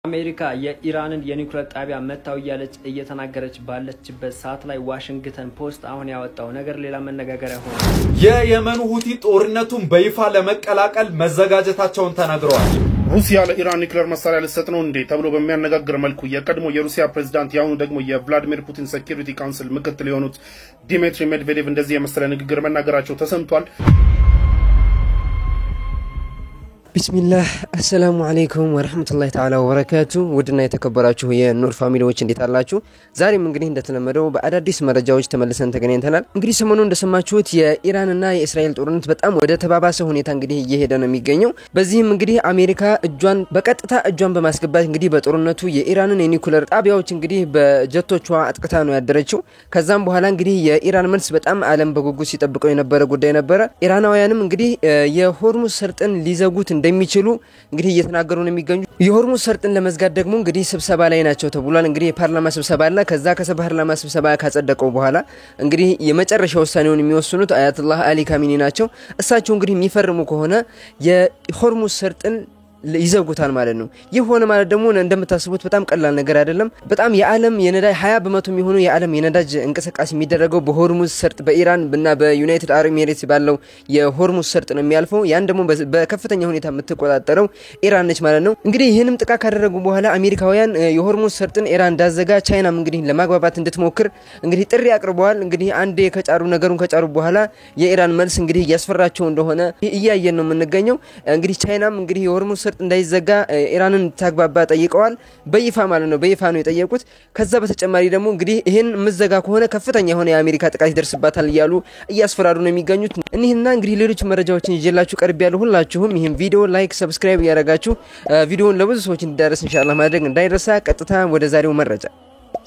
አሜሪካ የኢራንን የኒውክሌር ጣቢያ መታው ያለች እየተናገረች ባለችበት ሰዓት ላይ ዋሽንግተን ፖስት አሁን ያወጣው ነገር ሌላ መነጋገሪያ ሆነ። የየመኑ ሁቲ ጦርነቱን በይፋ ለመቀላቀል መዘጋጀታቸውን ተናግረዋል። ሩሲያ ለኢራን ኒውክሌር መሳሪያ ልትሰጥ ነው እንዴ ተብሎ በሚያነጋግር መልኩ የቀድሞ የሩሲያ ፕሬዝዳንት ያሁኑ ደግሞ የቭላዲሚር ፑቲን ሴኩሪቲ ካውንስል ምክትል የሆኑት ዲሚትሪ ሜድቬዴቭ እንደዚህ የመሰለ ንግግር መናገራቸው ተሰምቷል። ቢስሚላህ አሰላሙ አለይኩም ወራህመቱላሂ ተዓላ ወበረካቱ ውድና የተከበራችሁ የኑር ፋሚሊዎች እንዴት አላችሁ? ዛሬም እንግዲህ እንደተለመደው በአዳዲስ መረጃዎች ተመልሰን ተገናኝተናል። እንግዲህ ሰሞኑን እንደሰማችሁት የኢራንና የእስራኤል ጦርነት በጣም ወደ ተባባሰ ሁኔታ እንግዲህ እየሄደ ነው የሚገኘው። በዚህም እንግዲህ አሜሪካ በቀጥታ እጇን በማስገባት እንግዲህ በጦርነቱ የኢራንን የኒውክሌር ጣቢያዎች እንግዲህ በጀቶቿ አጥቅታ ነው ያደረችው። ከዛም በኋላ እንግዲህ የኢራን መልስ በጣም ዓለም በጉጉት ሲጠብቀው የነበረ ጉዳይ ነበረ። ኢራናውያንም እንግዲህ የሆርሙዝ ሰርጥን ሊዘጉት እንደሚችሉ እንግዲህ እየተናገሩ ነው የሚገኙ። የሆርሙዝ ሰርጥን ለመዝጋት ደግሞ እንግዲህ ስብሰባ ላይ ናቸው ተብሏል። እንግዲህ የፓርላማ ስብሰባ አለ። ከዛ ከፓርላማ ስብሰባ ካጸደቀው በኋላ እንግዲህ የመጨረሻ ውሳኔውን የሚወስኑት አያቱላህ አሊ ካሚኒ ናቸው። እሳቸው እንግዲህ የሚፈርሙ ከሆነ የሆርሙዝ ሰርጥን ይዘጉታል ማለት ነው። ይህ ሆነ ማለት ደግሞ እንደምታስቡት በጣም ቀላል ነገር አይደለም። በጣም የዓለም የነዳጅ 20% የሚሆነው የዓለም የነዳጅ እንቅስቃሴ የሚደረገው በሆርሙዝ ሰርጥ በኢራን እና በዩናይትድ አረብ ኤሚሬትስ ባለው የሆርሙዝ ሰርጥ ነው የሚያልፈው። ያን ደግሞ በከፍተኛ ሁኔታ የምትቆጣጠረው ኢራን ነች ማለት ነው። እንግዲህ ይህንም ጥቃት ካደረጉ በኋላ አሜሪካውያን የሆርሙዝ ሰርጥን ኢራን እንዳዘጋ ቻይናም እንግዲህ ለማግባባት እንድትሞክር እንግዲህ ጥሪ አቅርበዋል። እንግዲህ አንዴ ነገሩን ከጫሩ በኋላ የኢራን መልስ እንግዲህ ያስፈራቸው እንደሆነ እያየን ነው የምንገኘው። እንግዲህ ቻይናም እንግዲህ የሆርሙዝ ሰርጥ እንዳይዘጋ ኢራንን ታግባባ ጠይቀዋል። በይፋ ማለት ነው፣ በይፋ ነው የጠየቁት። ከዛ በተጨማሪ ደግሞ እንግዲህ ይሄን ምዘጋ ከሆነ ከፍተኛ የሆነ የአሜሪካ ጥቃት ይደርስባታል እያሉ እያስፈራሩ ነው የሚገኙት። እኒህና እንግዲህ ሌሎች መረጃዎችን ይዤላችሁ ቀርብ ያለው ሁላችሁም ይሄን ቪዲዮ ላይክ ሰብስክራይብ ያደረጋችሁ ቪዲዮውን ለብዙ ሰዎች እንዲዳረስ ኢንሻአላህ ማድረግ እንዳይረሳ። ቀጥታ ወደ ዛሬው መረጃ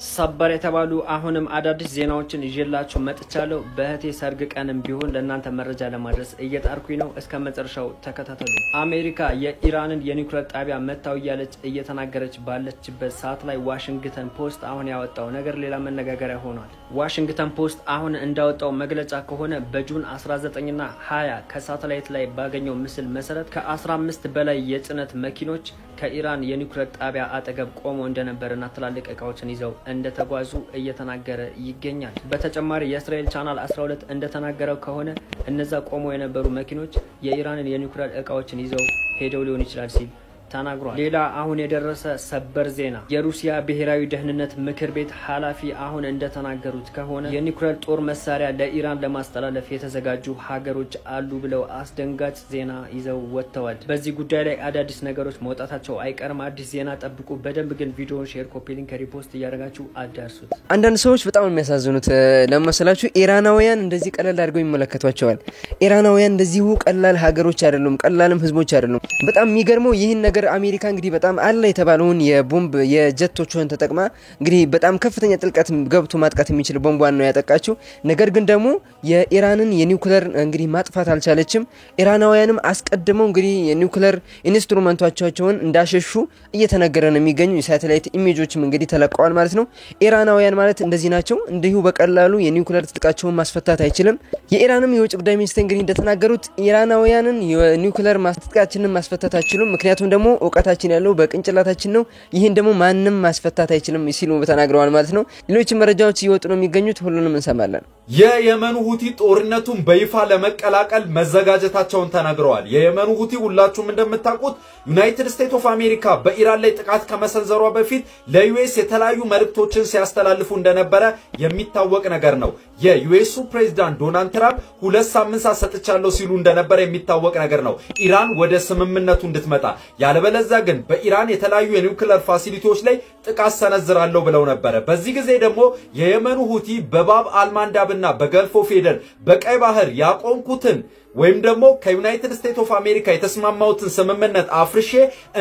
ሰበር የተባሉ አሁንም አዳዲስ ዜናዎችን ይዤላችሁ መጥቻለሁ። በህቴ ሰርግ ቀንም ቢሆን ለእናንተ መረጃ ለማድረስ እየጣርኩኝ ነው። እስከ መጨረሻው ተከታተሉ። አሜሪካ የኢራንን የኒውክሌር ጣቢያ መታው ያለች እየተናገረች ባለችበት ሰዓት ላይ ዋሽንግተን ፖስት አሁን ያወጣው ነገር ሌላ መነጋገሪያ ሆኗል። ዋሽንግተን ፖስት አሁን እንዳወጣው መግለጫ ከሆነ በጁን 19ና 20 ከሳተላይት ላይ ባገኘው ምስል መሰረት ከ15 በላይ የጭነት መኪኖች ከኢራን የኒውክሌር ጣቢያ አጠገብ ቆመው እንደነበርና ትላልቅ እቃዎችን ይዘው እንደተጓዙ እየተናገረ ይገኛል። በተጨማሪ የእስራኤል ቻናል 12 እንደተናገረው ከሆነ እነዛ ቆመው የነበሩ መኪኖች የኢራንን የኒውክሌር እቃዎችን ይዘው ሄደው ሊሆን ይችላል ሲል ተናግሯል። ሌላ አሁን የደረሰ ሰበር ዜና የሩሲያ ብሔራዊ ደህንነት ምክር ቤት ኃላፊ አሁን እንደተናገሩት ከሆነ የኒውክሌር ጦር መሳሪያ ለኢራን ለማስተላለፍ የተዘጋጁ ሀገሮች አሉ ብለው አስደንጋጭ ዜና ይዘው ወጥተዋል። በዚህ ጉዳይ ላይ አዳዲስ ነገሮች መውጣታቸው አይቀርም። አዲስ ዜና ጠብቁ። በደንብ ግን ቪዲዮውን ሼር፣ ኮፒ ሊንክ፣ ሪፖስት እያደረጋችሁ አዳርሱት። አንዳንድ ሰዎች በጣም የሚያሳዝኑት ለማሰላችሁ ኢራናውያን እንደዚህ ቀላል አድርገው ይመለከቷቸዋል። ኢራናውያን እንደዚሁ ቀላል ሀገሮች አይደሉም፣ ቀላልም ህዝቦች አይደሉም። በጣም የሚገርመው ይህን ነገር አሜሪካ እንግዲህ በጣም አለ የተባለውን የቦምብ የጀቶችን ተጠቅማ እንግዲህ በጣም ከፍተኛ ጥልቀት ገብቶ ማጥቃት የሚችል ቦምቧን ነው ያጠቃችው። ነገር ግን ደግሞ የኢራንን የኒውክሌር እንግዲህ ማጥፋት አልቻለችም። ኢራናውያንም አስቀድመው እንግዲህ የኒውክሌር ኢንስትሩመንቶቻቸውን እንዳሸሹ እየተነገረ ነው የሚገኙ። የሳተላይት ኢሜጆችም እንግዲህ ተለቀዋል ማለት ነው። ኢራናውያን ማለት እንደዚህ ናቸው። እንዲሁ በቀላሉ የኒውክሌር ትጥቃቸውን ማስፈታት አይችልም። የኢራንም የውጭ ጉዳይ ሚኒስትር እንግዲህ እንደተናገሩት ኢራናውያንን የኒውክሌር ማስፈታታችንን ማስፈታት አይችሉም፣ ምክንያቱም ደግሞ እውቀታችን ያለው በቅንጭላታችን ነው። ይሄን ደግሞ ማንንም ማስፈታት አይችልም ሲሉ ተናግረዋል ማለት ነው። ሌሎች መረጃዎች እየወጡ ነው የሚገኙት፣ ሁሉንም እንሰማለን። የየመኑ ሁቲ ጦርነቱን በይፋ ለመቀላቀል መዘጋጀታቸውን ተናግረዋል። የየመኑ ሁቲ ሁላችሁም እንደምታውቁት ዩናይትድ ስቴትስ ኦፍ አሜሪካ በኢራን ላይ ጥቃት ከመሰንዘሯ በፊት ለዩኤስ የተለያዩ መልእክቶችን ሲያስተላልፉ እንደነበረ የሚታወቅ ነገር ነው። የዩኤሱ ፕሬዝዳንት ዶናልድ ትራምፕ 2 ሳምንት ሰጥቻለሁ ሲሉ እንደነበረ የሚታወቅ ነገር ነው ኢራን ወደ ስምምነቱ እንድትመጣ። ያለበለዚያ ግን በኢራን የተለያዩ የኒውክሌር ፋሲሊቲዎች ላይ ጥቃት ሰነዝራለሁ ብለው ነበር። በዚህ ጊዜ ደግሞ የየመኑ ሁቲ በባብ አልማንዳብና በገልፍ ኦፍ ኤደን በቀይ ባህር ያቆምኩትን ወይም ደግሞ ከዩናይትድ ስቴትስ ኦፍ አሜሪካ የተስማማውትን ስምምነት አፍርሼ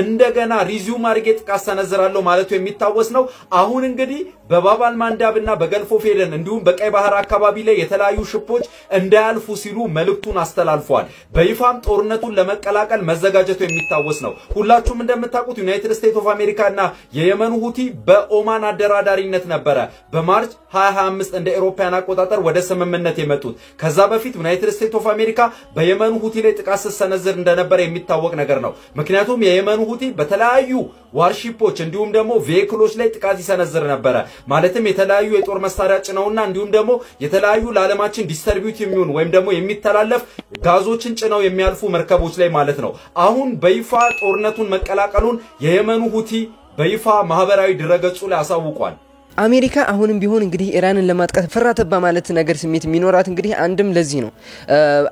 እንደገና ሪዚዩም አድርጌ ጥቃት ሰነዝራለሁ ማለቱ የሚታወስ ነው። አሁን እንግዲህ በባብ አልማንዳብና በገልፍ ኦፍ ኤደን እንዲሁም በቀይ ባህር አካባቢ ላይ የተለያዩ ሽፖች እንዳያልፉ ሲሉ መልእክቱን አስተላልፈዋል። በይፋም ጦርነቱን ለመቀላቀል መዘጋጀቱ የሚታወስ ነው። ሁላችሁም እንደምታውቁት ዩናይትድ ስቴትስ ኦፍ አሜሪካና የየመኑ ሁቲ በኦማን አደራዳሪነት ነበረ በማርች 2025 እንደ አውሮፓውያን አቆጣጠር ወደ ስምምነት የመጡት። ከዛ በፊት ዩናይትድ ስቴትስ ኦፍ አሜሪካ በየመኑ ሁቲ ላይ ጥቃት ስትሰነዝር እንደነበር የሚታወቅ ነገር ነው። ምክንያቱም የየመኑ ሁቲ በተለያዩ ዋርሺፖች እንዲሁም ደግሞ ቬሂክሎች ላይ ጥቃት ይሰነዝር ነበር ማለትም የተለያዩ የጦር መሳሪያ ጭነውና እንዲሁም ደግሞ የተለያዩ ለዓለማችን ዲስትሪቢዩት የሚሆኑ ወይም ደግሞ የሚተላለፍ ጋዞችን ጭነው የሚያልፉ መርከቦች ላይ ማለት ነው። አሁን በይፋ ጦርነቱን መቀላቀሉን የየመኑ ሁቲ በይፋ ማህበራዊ ድረገጹ ላይ አሳውቋል። አሜሪካ አሁንም ቢሆን እንግዲህ ኢራንን ለማጥቃት ፈራተባ ማለት ነገር ስሜት የሚኖራት እንግዲህ አንድም ለዚህ ነው።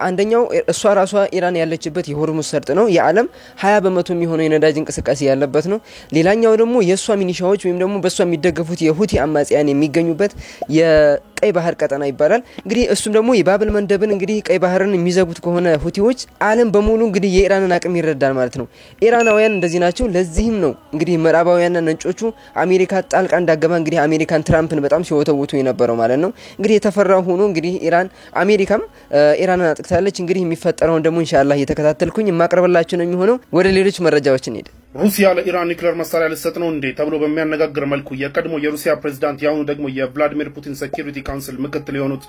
አንደኛው እሷ ራሷ ኢራን ያለችበት የሆርሙዝ ሰርጥ ነው። የዓለም 20% የሚሆነው የነዳጅ እንቅስቃሴ ያለበት ነው። ሌላኛው ደግሞ የሷ ሚኒሻዎች ወይም ደግሞ በሷ የሚደገፉት የሁቲ አማጽያን የሚገኙበት የቀይ ባህር ቀጠና ይባላል። እንግዲህ እሱም ደግሞ የባብል መንደብን እንግዲህ ቀይ ባህርን የሚዘጉት ከሆነ ሁቲዎች ዓለም በሙሉ እንግዲህ የኢራንን አቅም ይረዳል ማለት ነው። ኢራናውያን እንደዚህ ናቸው። ለዚህም ነው እንግዲህ ምዕራባውያንና ነጮቹ አሜሪካ ጣልቃ እንዳገባ እንግዲህ አሜሪካን ትራምፕን በጣም ሲወተውቱ የነበረው ማለት ነው። እንግዲህ የተፈራው ሆኖ እንግዲህ አሜሪካም ኢራንን አጥቅታለች። እንግዲህ የሚፈጠረውን ደግሞ ኢንሻአላህ እየተከታተልኩኝ ማቅረብላችሁ ነው የሚሆነው። ወደ ሌሎች መረጃዎች እንሄድ። ሩሲያ ለኢራን ኒውክሌር መሳሪያ ልትሰጥ ነው እንዴ ተብሎ በሚያነጋግር መልኩ የቀድሞ የሩሲያ ፕሬዝዳንት ያሁኑ ደግሞ የቭላዲሚር ፑቲን ሴኩሪቲ ካውንስል ምክትል የሆኑት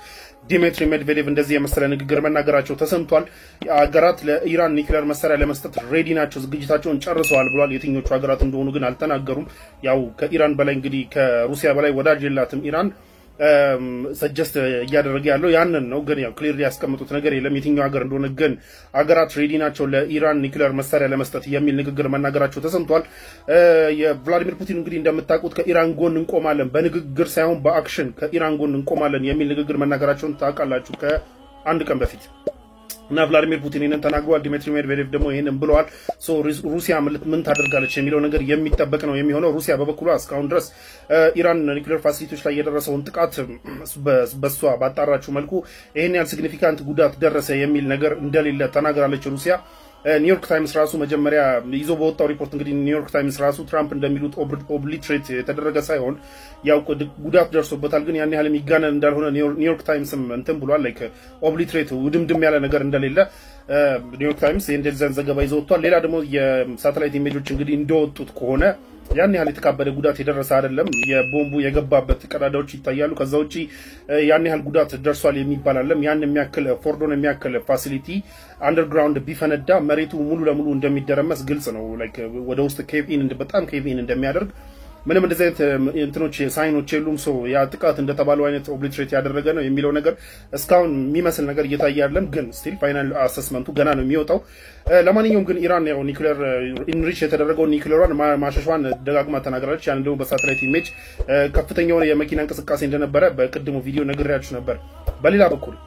ዲሚትሪ ሜድቬዴቭ እንደዚህ የመሰለ ንግግር መናገራቸው ተሰምቷል። ሀገራት ለኢራን ኒውክሌር መሳሪያ ለመስጠት ሬዲ ናቸው፣ ዝግጅታቸውን ጨርሰዋል ብሏል። የትኞቹ ሀገራት እንደሆኑ ግን አልተናገሩም። ያው ከኢራን በላይ እንግዲህ ከሩሲያ በላይ ወዳጅ የላትም ኢራን ሰጀስት እያደረገ ያለው ያንን ነው። ግን ያው ክሊር ያስቀምጡት ነገር የለም የትኛው ሀገር እንደሆነ። ግን ሀገራት ሬዲ ናቸው ለኢራን ኒውክሌር መሳሪያ ለመስጠት የሚል ንግግር መናገራቸው ተሰምቷል። የቭላዲሚር ፑቲን እንግዲህ እንደምታውቁት ከኢራን ጎን እንቆማለን፣ በንግግር ሳይሆን በአክሽን ከኢራን ጎን እንቆማለን የሚል ንግግር መናገራቸውን ታውቃላችሁ ከአንድ ቀን በፊት እና ቭላዲሚር ፑቲን ይሄንን ተናግሯል። ዲሚትሪ ሜድቬዴቭ ደግሞ ይሄንን ብለዋል። ሩሲያ ምን ታደርጋለች የሚለው ነገር የሚጠበቅ ነው የሚሆነው። ሩሲያ በበኩሏ እስካሁን ድረስ ኢራን ኒውክሌር ፋሲሊቲዎች ላይ የደረሰውን ጥቃት በሷ ባጣራችው መልኩ ይሄን ያህል ሲግኒፊካንት ጉዳት ደረሰ የሚል ነገር እንደሌለ ተናግራለች ሩሲያ። ኒውዮርክ ታይምስ ራሱ መጀመሪያ ይዞ በወጣው ሪፖርት እንግዲህ ኒውዮርክ ታይምስ ራሱ ትራምፕ እንደሚሉት ኦብሊትሬት የተደረገ ሳይሆን ያው ጉዳት ደርሶበታል፣ ግን ያን ያህል የሚጋነን እንዳልሆነ ኒውዮርክ ታይምስም እንትን ብሏል። ላይክ ኦብሊትሬት ውድምድም ያለ ነገር እንደሌለ ኒውዮርክ ታይምስ እንደዚህ ዘገባ ይዞ ወጥቷል። ሌላ ደግሞ የሳተላይት ኢሜጆች እንግዲህ እንደወጡት ከሆነ ያን ያህል የተካበደ ጉዳት የደረሰ አይደለም። የቦምቡ የገባበት ቀዳዳዎች ይታያሉ። ከዛ ውጪ ያን ያህል ጉዳት ደርሷል የሚባል አይደለም። ያን የሚያክል ፎርዶን የሚያክል ፋሲሊቲ አንደርግራውንድ ቢፈነዳ መሬቱ ሙሉ ለሙሉ እንደሚደረመስ ግልጽ ነው። ላይክ ወደ ውስጥ በጣም ኬቭ ኢን እንደሚያደርግ ምንም እንደዚህ አይነት እንትኖች ሳይኖች የሉም። ሶ ያ ጥቃት እንደተባለው አይነት ኦብሊትሬት ያደረገ ነው የሚለው ነገር እስካሁን የሚመስል ነገር እየታየ አይደለም። ግን ስቲል ፋይናል አሰስመንቱ ገና ነው የሚወጣው። ለማንኛውም ግን ኢራን ያው ኒውክሌር ኢንሪች የተደረገው ኒውክሌሯን ማሸሿን ደጋግማ ተናግራለች። ያን ደግሞ በሳተላይት ኢሜጅ ከፍተኛው የመኪና እንቅስቃሴ እንደነበረ በቅድሙ ቪዲዮ ነግሬያችሁ ነበር። በሌላ በኩል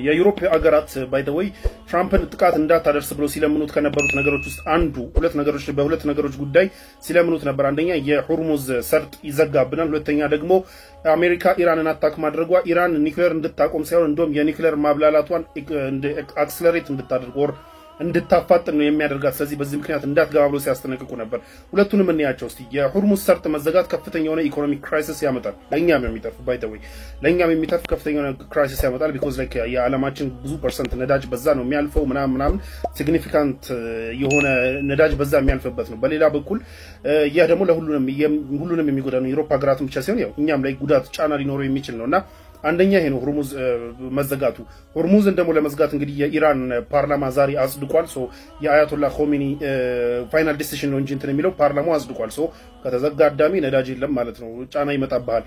የዩሮፕ ሀገራት ባይ ዘ ወይ ትራምፕን ጥቃት እንዳታደርስ ብሎ ሲለምኑት ከነበሩት ነገሮች ውስጥ አንዱ በሁለት ነገሮች ጉዳይ ሲለምኑት ነበር። አንደኛ የሆርሙዝ ሰርጥ ይዘጋብናል፣ ሁለተኛ ደግሞ አሜሪካ ኢራንን አታክ ማድረጓ ኢራን ኒውክሌር እንድታቆም ሳይሆን እንደውም የኒውክሌር ማብላላቷን አክሰለሬት እንድታደርግ ወር እንድታፋጥን ነው የሚያደርጋት። ስለዚህ በዚህ ምክንያት እንዳትገባ ብሎ ሲያስጠነቅቁ ነበር። ሁለቱንም እንያቸው እስቲ። የሆርሙዝ ሰርጥ መዘጋት ከፍተኛ የሆነ ኢኮኖሚክ ክራይሲስ ያመጣል። ለኛም የሚተርፍ ባይ ዘ ወይ ለኛም የሚተርፍ ከፍተኛ የሆነ ክራይሲስ ያመጣል። ቢኮዝ ላይክ የዓለማችን ብዙ ፐርሰንት ነዳጅ በዛ ነው የሚያልፈው ምናምን ሲግኒፊካንት የሆነ ነዳጅ በዛ የሚያልፍበት ነው። በሌላ በኩል ያ ደግሞ ለሁሉንም የሚጎዳ ነው። የአውሮፓ ሀገራትን ብቻ ሳይሆን ያው እኛም ላይ ጉዳት ጫና ሊኖረው የሚችል ነውና አንደኛ ይሄ ነው ሆርሙዝ መዘጋቱ። ሆርሙዝን ደግሞ ለመዝጋት እንግዲህ የኢራን ፓርላማ ዛሬ አጽድቋል። ሶ የአያቶላ ኾሜኒ ፋይናል ዲሲዥን ነው እንጂ እንትን የሚለው ፓርላማው አጽድቋል። ሶ ከተዘጋ አዳሚ ነዳጅ የለም ማለት ነው፣ ጫና ይመጣብሃል።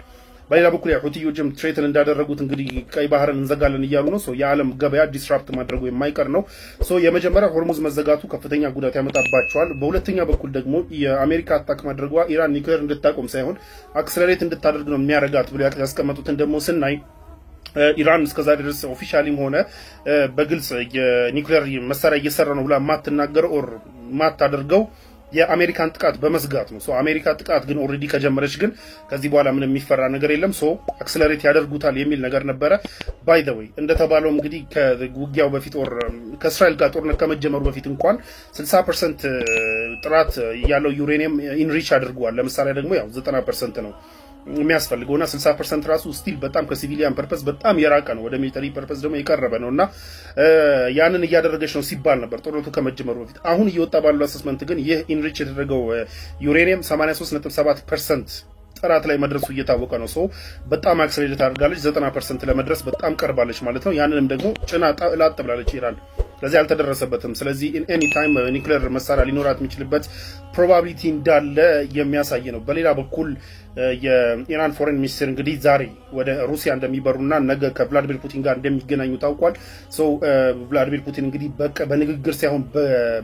በሌላ በኩል ሁቲዎችም ትሬትን እንዳደረጉት እንግዲህ ቀይ ባህርን እንዘጋለን እያሉ ነው። ሶ የዓለም ገበያ ዲስራፕት ማድረጉ የማይቀር ነው። ሶ የመጀመሪያ ሆርሙዝ መዘጋቱ ከፍተኛ ጉዳት ያመጣባቸዋል። በሁለተኛ በኩል ደግሞ የአሜሪካ አታክ ማድረጓ ኢራን ኒውክሌር እንድታቆም ሳይሆን አክሰለሬት እንድታደርግ ነው የሚያረጋት ብሎ ያስቀመጡትን ደግሞ ስናይ ኢራን እስከዛ ድረስ ኦፊሻሊም ሆነ በግልጽ የኒውክሌር መሳሪያ እየሰራ ነው ብላ ማትናገር ኦር ማታደርገው የአሜሪካን ጥቃት በመስጋት ነው። ሶ አሜሪካ ጥቃት ግን ኦሬዲ ከጀመረች ግን ከዚህ በኋላ ምንም የሚፈራ ነገር የለም። ሶ አክሰለሬት ያደርጉታል የሚል ነገር ነበረ። ባይ ዘ ወይ እንደተባለው እንግዲህ ከውጊያው በፊት ኦር ከእስራኤል ጋር ጦርነት ከመጀመሩ በፊት እንኳን 60% ጥራት ያለው ዩሬኒየም ኢንሪች አድርጓል። ለምሳሌ ደግሞ ያው 90% ነው የሚያስፈልገውና 60% ራሱ ስቲል በጣም ከሲቪሊያን ፐርፐስ በጣም የራቀ ነው፣ ወደ ሚሊተሪ ፐርፐስ ደግሞ የቀረበ ነውና ያንን እያደረገች ነው ሲባል ነበር ጦርነቱ ከመጀመሩ በፊት። አሁን እየወጣ ባለው አሰስመንት ግን ይህ ኢንሪች የተደረገው ዩሬኒየም 83.7% ጠላት ላይ መድረሱ እየታወቀ ነው ሶ በጣም አክሰሌሬት አድርጋለች 90% ለመድረስ በጣም ቀርባለች ማለት ነው ያንንም ደግሞ ጭና ጣላት ብላለች ኢራን ለዚህ አልተደረሰበትም ስለዚህ in any time ኒውክሌር መሳሪያ ሊኖራት የሚችልበት ፕሮባቢሊቲ እንዳለ የሚያሳይ ነው በሌላ በኩል የኢራን ፎሬን ሚኒስትር እንግዲህ ዛሬ ወደ ሩሲያ እንደሚበሩና ነገ ከቭላዲሚር ፑቲን ጋር እንደሚገናኙ ታውቋል ሶ ቭላዲሚር ፑቲን እንግዲህ በንግግር ሳይሆን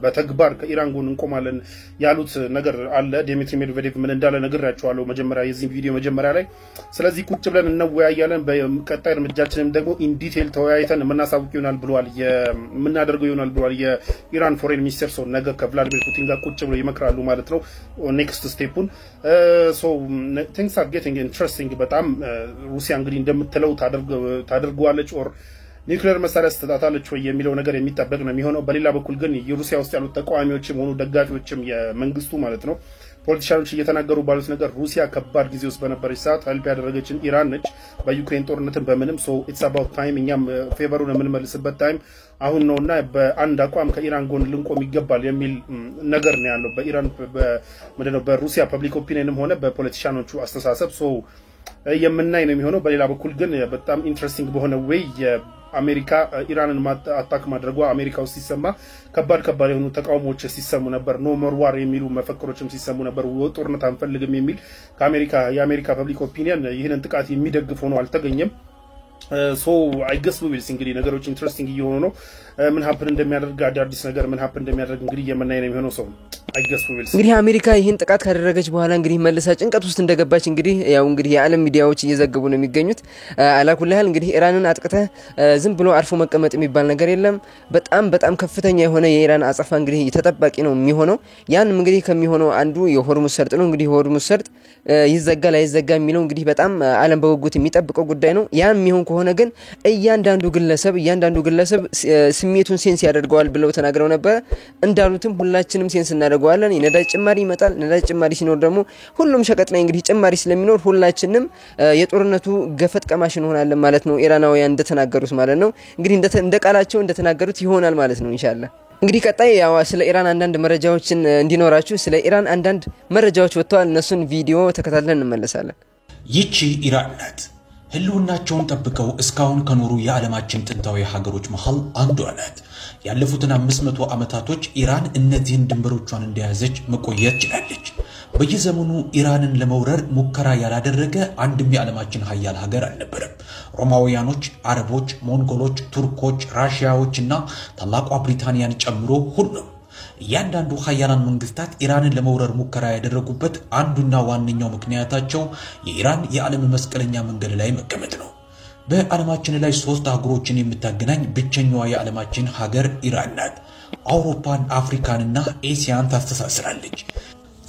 በተግባር ከኢራን ጎን እንቆማለን ያሉት ነገር አለ ዲሚትሪ ሜድቬዴቭ ምን እንዳለ ነግራቸዋለሁ መጀመሪያ የዚህ ቪዲዮ መጀመሪያ ላይ ስለዚህ ቁጭ ብለን እንወያያለን በቀጣይ እርምጃችንም ደግሞ ኢን ዲቴል ተወያይተን እናሳውቅ ይሆናል ብለዋል የምናደርገው ይሆናል ብለዋል የኢራን ፎሬን ሚኒስትር ሶ ነገ ከቭላዲሚር ፑቲን ጋር ቁጭ ብለው ይመክራሉ ማለት ነው ኔክስት ስቴፑን ሶ things are getting interesting በጣም ሩሲያ እንግዲህ እንደምትለው ታደርጓለች ኦር ኒውክሌር መሳሪያ ስተታታለች ወይ የሚለው ነገር የሚጠበቅ ነው የሚሆነው በሌላ በኩል ግን የሩሲያ ውስጥ ያሉት ተቃዋሚዎችም ሆኑ ደጋፊዎችም የመንግስቱ ማለት ነው ፖለቲሻኖች እየተናገሩ ባሉት ነገር ሩሲያ ከባድ ጊዜ ውስጥ በነበረች ሰዓት ሄልፕ ያደረገችን ኢራን ነች በዩክሬን ጦርነትን በምንም ሶ ኢትስ አባውት ታይም እኛም ፌቨሩን የምንመልስበት ታይም አሁን ነውና በአንድ አቋም ከኢራን ጎን ልንቆም ይገባል የሚል ነገር ነው ያለው በኢራን በመደነው በሩሲያ ፐብሊክ ኦፒኒየንም ሆነ በፖለቲሻኖቹ አስተሳሰብ ሶ የምናይ ነው የሚሆነው በሌላ በኩል ግን በጣም ኢንትረስቲንግ በሆነ ወይ አሜሪካ ኢራንን አታክ ማድረጓ አሜሪካ ውስጥ ሲሰማ ከባድ የሆኑ ተቃውሞዎች ሲሰሙ ነበር ኖ ሞር ዋር የሚሉ መፈክሮችም ሲሰሙ ነበር ጦርነት አንፈልግም የሚል የአሜሪካ ፐብሊክ ኦፒኒየን ይህንን ጥቃት የሚደግፍ ሆኖ አልተገኘም ሶ አይ ገስ ዊ ዊል ሲ እንግዲህ ነገሮች ኢንትረስቲንግ እየሆኑ ነው ምን ሀፕን እንደሚያደርግ አዲስ ነገር ምን ሀፕን እንደሚያደርግ እንግዲህ የምናይ ነው የሚሆነው ሰው አይ ገስ ዊ ዊል ሲ እንግዲህ አሜሪካ ይህን ጥቃት ካደረገች በኋላ እንግዲህ መልሳ ጭንቀት ውስጥ እንደገባች እንግዲህ ያው እንግዲህ የዓለም ሚዲያዎች እየዘገቡ ነው የሚገኙት አላኩልሃል እንግዲህ ኢራንን አጥቅተ ዝም ብሎ አርፎ መቀመጥ የሚባል ነገር የለም በጣም ከፍተኛ የሆነ የኢራን አጸፋ እንግዲህ ተጠባቂ ነው የሚሆነው ያን እንግዲህ ከሚሆነው አንዱ የሆርሙዝ ሰርጥ ነው እንግዲህ የሆርሙዝ ሰርጥ ይዘጋል አይዘጋ የሚለው እንግዲህ በጣም ዓለም በጉጉት የሚጠብቀው ጉዳይ ነው ያን የሚሆን ከሆነ ግን እያንዳንዱ ግለሰብ ስሜቱን ሴንስ ያደርገዋል ብለው ተናግረው ነበር እንዳሉትም ሁላችንም ሴንስ እናደርገዋለን የነዳጅ ጭማሪ ይመጣል ነዳጅ ጭማሪ ሲኖር ደግሞ ሁሉም ሸቀጥ ላይ እንግዲህ ጭማሪ ስለሚኖር ሁላችንም የጦርነቱ ገፈት ቀማሽ እንሆናለን ማለት ነው ኢራናውያን እንደተናገሩት ማለት ነው እንግዲህ እንደቃላቸው እንደተናገሩት ይሆናል ማለት ነው ኢንሻአላህ እንግዲህ ቀጣይ ያው ስለ ኢራን አንዳንድ መረጃዎችን እንዲኖራችሁ ስለ ኢራን አንዳንድ መረጃዎች ወጥተዋል እነሱን ቪዲዮ ተከታትለን እንመለሳለን ይቺ ኢራን ናት ህልውናቸውን ጠብቀው እስካሁን ከኖሩ የዓለማችን ጥንታዊ ሀገሮች መሃል አንዷ ናት ያለፉትን 500 ዓመታቶች ኢራን እነዚህን ድንበሮቿን እንደያዘች መቆየት ችላለች በየዘመኑ ኢራንን ለመውረር ሙከራ ያላደረገ አንድም የዓለማችን ሀያል ሀገር አልነበረም ሮማውያኖች አረቦች ሞንጎሎች ቱርኮች ራሺያዎችና ታላቋ ብሪታንያን ጨምሮ ሁሉም ያንዳንዱ ሀያላን መንግስታት ኢራንን ለመውረር ሙከራ ያደረጉበት አንዱና ዋነኛው ምክንያታቸው የኢራን የዓለም መስቀለኛ መንገድ ላይ መቀመጥ ነው በዓለማችን ላይ 3 አህጉሮችን የምታገናኝ ብቸኛዋ የዓለማችን ሀገር ኢራን ናት አውሮፓን አፍሪካንና ኤሲያን ታስተሳስራለች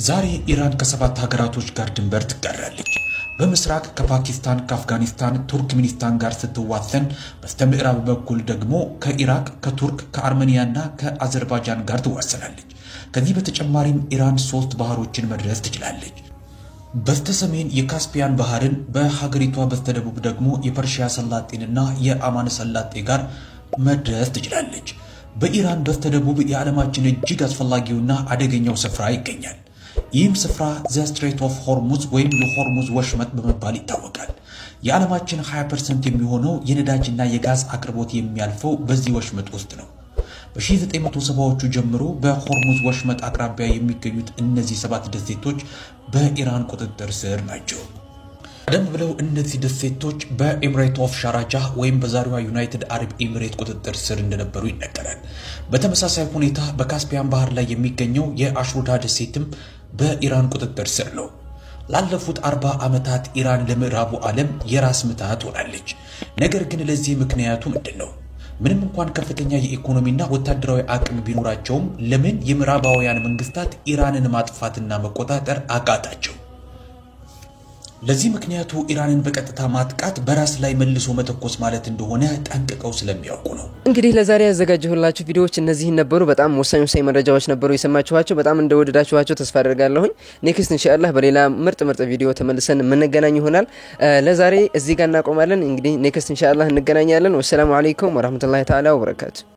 ዛሬ ኢራን ከ7 ሀገራቶች ጋር ድንበር ትጋራለች በምስራቅ ከፓኪስታን ከአፍጋኒስታን ቱርክሜኒስታን ጋር ስትዋሰን በስተምዕራብ በኩል ደግሞ ከኢራቅ ከቱርክ ከአርሜኒያና ከአዘርባይጃን ጋር ትዋሰናለች ከዚህ በተጨማሪም ኢራን 3 ባህሮችን መድረስ ትችላለች በስተሰሜን የካስፒያን ባህርን በሀገሪቷ በስተደቡብ ደግሞ የፐርሺያ ሰላጤንና የአማን ሰላጤ ጋር መድረስ ትችላለች በኢራን በስተደቡብ የዓለማችን እጅግ አስፈላጊውና አደገኛው ስፍራ ይገኛል ይህም ስፍራ ዘ ስትሬት ኦፍ ሆርሙዝ ወይም የሆርሙዝ ወሽመጥ በመባል ይታወቃል የዓለማችን 20% የሚሆነው የነዳጅና የጋዝ አቅርቦት የሚያልፈው በዚህ ወሽመጥ ውስጥ ነው በ1970ዎቹ ጀምሮ በሆርሙዝ ወሽመጥ አቅራቢያ የሚገኙት እነዚህ 7 ደሴቶች በኢራን ቁጥጥር ስር ናቸው ቀደም ብለው እነዚህ ደሴቶች በኤሚሬት ኦፍ ሻራጃህ ወይም በዛሬዋ ዩናይትድ አረብ ኤሚሬት ቁጥጥር ስር እንደነበሩ ይነገራል በተመሳሳይ ሁኔታ በካስፒያን ባህር ላይ የሚገኘው የአሽሩዳ ደሴትም በኢራን ቁጥጥር ስር ነው ላለፉት 40 ዓመታት ኢራን ለምዕራቡ ዓለም የራስ ምታት ሆናለች ነገር ግን ለዚህ ምክንያቱ ምንድነው ምንም እንኳን ከፍተኛ የኢኮኖሚና ወታደራዊ አቅም ቢኖራቸውም ለምን የምዕራባውያን መንግስታት ኢራንን ማጥፋትና መቆጣጠር አቃታቸው ለዚህ ምክንያቱ ኢራንን በቀጥታ ማጥቃት በራስ ላይ መልሶ መተኮስ ማለት እንደሆነ ጠንቅቀው ስለሚያውቁ ነው እንግዲህ ለዛሬ ያዘጋጀሁላችሁ ቪዲዮዎች እነዚህ ነበሩ በጣም ወሳኝ መረጃዎች ነበሩ የሰማችኋቸው በጣም እንደወደዳችኋቸው ተስፋ አደርጋለሁኝ ኔክስት ኢንሻአላህ በሌላ ምርጥ ቪዲዮ ተመልሰን የምንገናኝ ይሆናል ለዛሬ እዚህ ጋር እናቆማለን እንግዲህ ኔክስት ኢንሻአላህ እንገናኛለን ወሰላሙ አለይኩም ወራህመቱላሂ ተዓላ ወበረካቱ